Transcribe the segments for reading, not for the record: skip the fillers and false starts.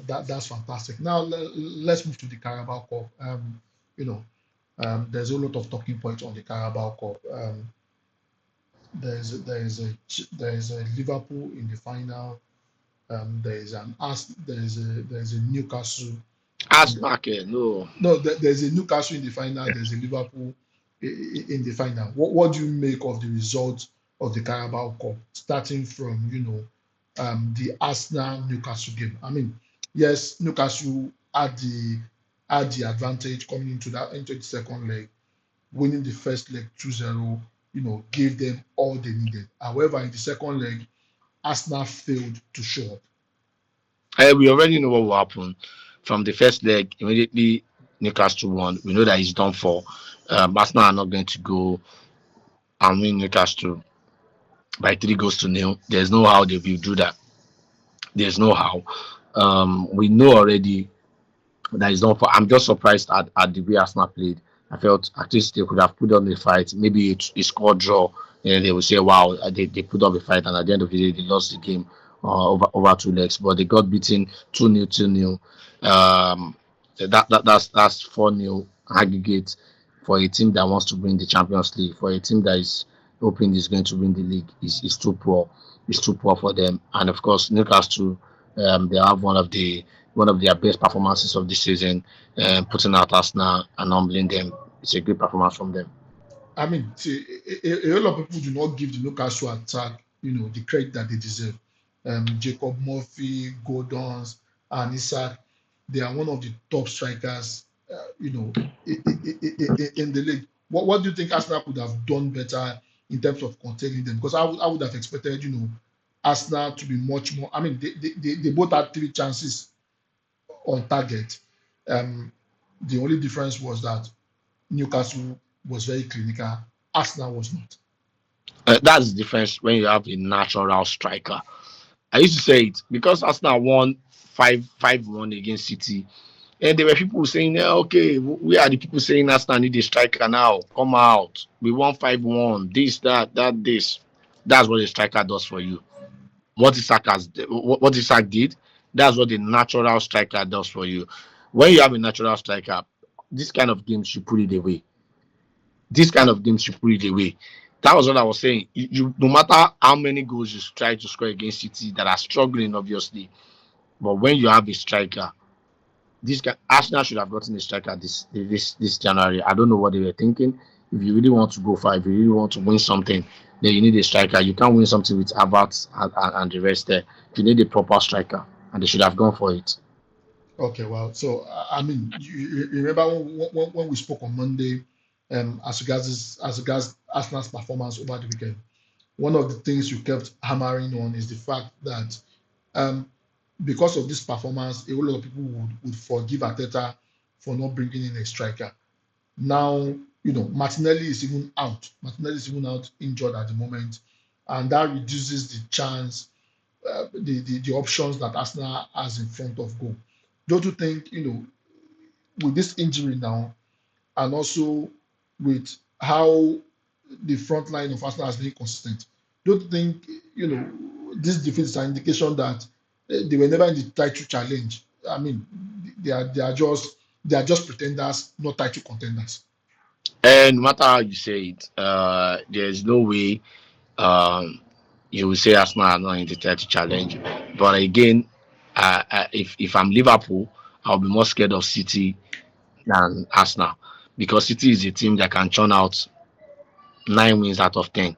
That's fantastic. Now let's move to the Carabao Cup. You know, there's a lot of talking points on the Carabao Cup. There is a Liverpool in the final. There is a Newcastle in the, Arsenal, okay, no. no, there's a Newcastle in the final. There's a Liverpool in the final. What do you make of the results of the Carabao Cup, starting from the Arsenal Newcastle game? I mean, yes, Newcastle had the advantage coming into the second leg, winning the first leg 2-0. Gave them all they needed. However, in the second leg, Arsenal failed to show up. We already know what will happen. From the first leg, immediately Newcastle won. We know that it's done for. Arsenal are not going to go and win Newcastle by 3 goals to nil. There's no how they will do that. There's no how. We know already that is not for. I'm just surprised at the way Arsenal played. I felt at least they could have put on the fight. Maybe a score draw, and they would say, "Wow, they put up a fight," and at the end of the day, they lost the game over 2 legs. But they got beaten 2-0, 2-0. That's 4-0 aggregate for a team that wants to win the Champions League. For a team that is hoping is going to win the league, is too poor. It's too poor for them. And of course, Newcastle, they have one of their best performances of this season, putting out Arsenal and humbling them. It's a great performance from them. I mean, see, a lot of people do not give the Newcastle attack, the credit that they deserve. Jacob Murphy, Gordons, and Isak, they are one of the top strikers, in the league. What do you think Arsenal could have done better in terms of containing them? Because I would have expected, Arsenal to be much more. I mean, they both had three chances on target. Um, the only difference was that Newcastle was very clinical. Arsenal was not. That's the difference when you have a natural striker. I used to say it because Arsenal won 5-1 against City. And there were people saying, okay, we are the people saying Arsenal need a striker now. Come out. We won 5-1. This, that, this. That's what a striker does for you. What Isak did, that's what the natural striker does for you. When you have a natural striker, this kind of games you put it away. This kind of games you put it away. That was what I was saying. No matter how many goals you try to score against City that are struggling, obviously, but when you have a striker, Arsenal should have gotten a striker this January. I don't know what they were thinking. If you really want to go far, if you really want to win something, then you need a striker. You can't win something with Havertz and the rest there. You need a proper striker, and they should have gone for it. Okay, well, so I mean, you remember when we spoke on Monday, as regards Arsenal's performance over the weekend. One of the things you kept hammering on is the fact that um, because of this performance, a whole lot of people would forgive Ateta for not bringing in a striker. Now, Martinelli is even out. Martinelli is even out injured at the moment, and that reduces the chance, the options that Arsenal has in front of goal. Don't you think, with this injury now, and also with how the front line of Arsenal has been consistent, don't you think, this defeat is an indication that they were never in the title challenge? I mean, they are just pretenders, not title contenders. And no matter how you say it, there's no way um, you will say Arsenal are not in the title challenge. But again, if I'm Liverpool, I'll be more scared of City than Arsenal because City is a team that can churn out 9 wins out of 10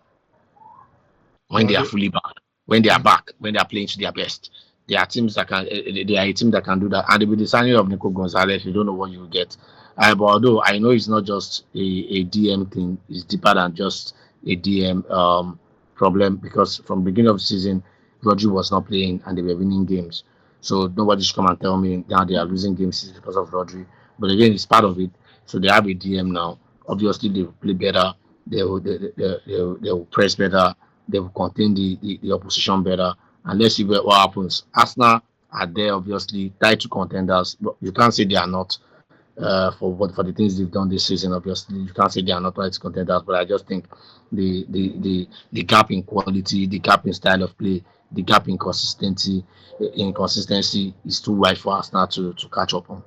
when Well, they are fully back, when they are mm, back, when they are playing to their best. They are teams that can. They are a team that can do that. And with the signing of Nico Gonzalez, you don't know what you will get. But although I know it's not just a DM thing, it's deeper than just a DM problem because from the beginning of the season, Rodri was not playing and they were winning games. So nobody should come and tell me now they are losing games because of Rodri. But again, it's part of it. So they have a DM now. Obviously, they will play better. They will press better. They will contain the opposition better. And let's see what happens. Arsenal are there, obviously, tied to contenders, but you can't say they are not. for the things they've done this season. Obviously, you can't say they are not right contenders, but I just think the gap in quality, the gap in style of play, the gap in consistency is too wide for us now to catch up on.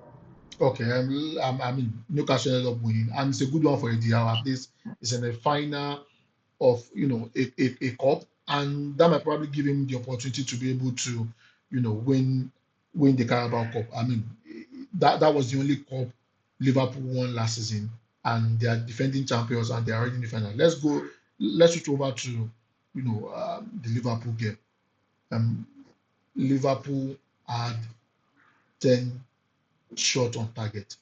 Okay, I mean, Newcastle ended up winning, and it's a good one for Eddie. At least it's in the final of a cup, and that might probably give him the opportunity to be able to win the Carabao Cup. I mean, that was the only cup Liverpool won last season, and they are defending champions and they are already in the final. Let's switch over to the Liverpool game. Um, Liverpool had 10 shots on target,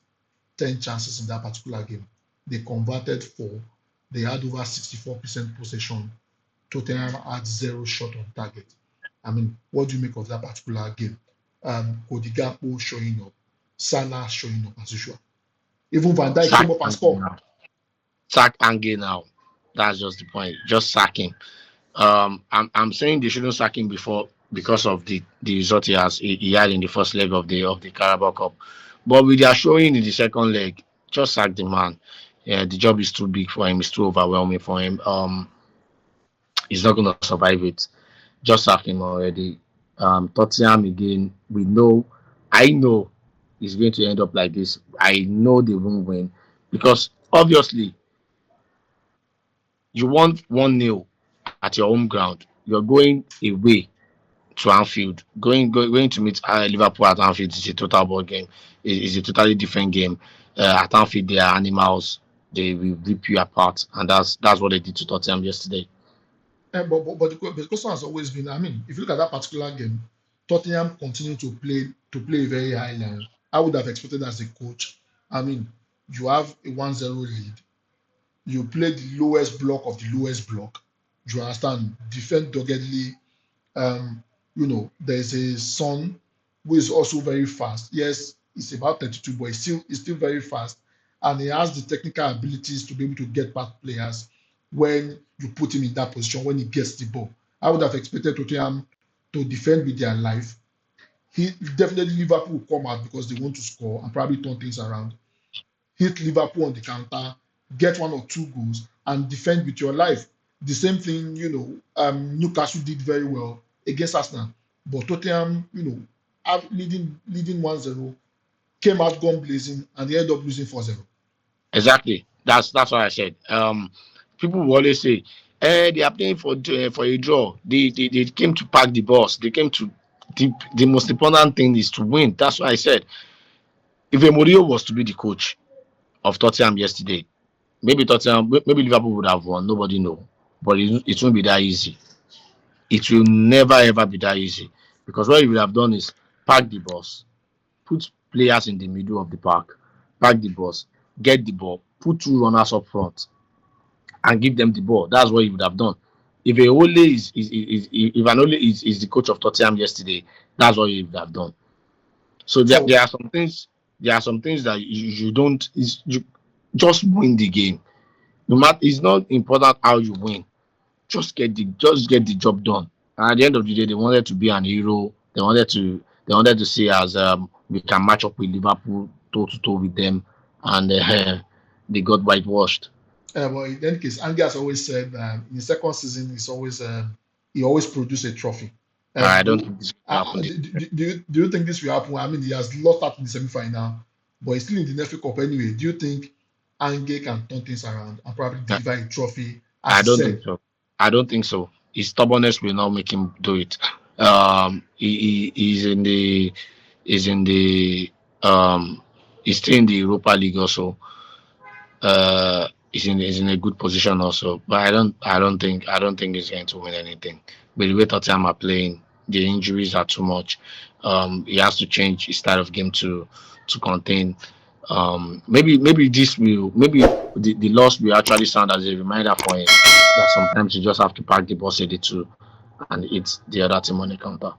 10 chances in that particular game. They converted four. They had over 64% possession. Tottenham had zero shot on target. I mean, what do you make of that particular game? Cody Gakpo showing up, Salah showing up as usual. Even Van Dijk Sack came up and Ange scored. now. Sack Ange now. That's just the point. Just sack him. I'm saying they shouldn't sack him before because of the result he had in the first leg of the Carabao Cup. But with their showing in the second leg, just sack the man. Yeah, the job is too big for him. It's too overwhelming for him. He's not gonna survive it. Just sack him already. Tottenham again. We know. I know it's going to end up like this. I know they won't win because obviously you want 1-0 at your home ground. You're going away to Anfield. Going to meet Liverpool at Anfield is a total ball game. Is a totally different game. At Anfield, they are animals. They will rip you apart, and that's what they did to Tottenham yesterday. But the question has always been, I mean, if you look at that particular game, Tottenham continued to play a very high line. I would have expected as a coach. I mean, you have a 1-0 lead. You play the lowest block of the lowest block. You understand? Defend doggedly. There's a son who is also very fast. Yes, he's about 32, but he's still very fast, and he has the technical abilities to be able to get past players when you put him in that position when he gets the ball. I would have expected Tottenham to defend with their life. He definitely Liverpool will come out because they want to score and probably turn things around, hit Liverpool on the counter, get one or two goals, and defend with your life. The same thing, Newcastle did very well against Arsenal. But Tottenham, leading 1-0, came out gun blazing, and they ended up losing 4-0. Exactly. That's what I said. People will always say, they are playing for a draw. They came to pack the bus. They came to the most important thing is to win. That's what I said. If Mourinho was to be the coach of Tottenham yesterday, maybe Liverpool would have won. Nobody know, but it won't be that easy. It will never ever be that easy because what you would have done is pack the bus, put players in the middle of the park, pack the bus, get the ball, put two runners up front, and give them the ball. That's what you would have done. If a Ole if an Ole is the coach of Tottenham yesterday, that's what you would have done. So So, there are some things. There are some things that you don't. You just win the game. No matter, it's not important how you win. Just get the job done. And at the end of the day, they wanted to be an hero. They wanted to see as we can match up with Liverpool toe to toe with them, and they got whitewashed. well, in any case, Andy has always said in the second season, he always produce a trophy. I don't Do, think this will happen. do you think this will happen? I mean, he has lost out in the semi-final, but he's still in the FA Cup anyway. Do you think Ange can turn things around and probably deliver a trophy, as I he don't think said? so. I don't think so. His stubbornness will not make him do it. He's in the he's in the he's still in the Europa League also. He's in a good position also. But I don't think he's going to win anything. With the way Tottenham are playing, the injuries are too much. He has to change his style of game to contain. Maybe the loss will actually sound as a reminder for him that sometimes you just have to pack the boss 82 and hit the other team on the counter.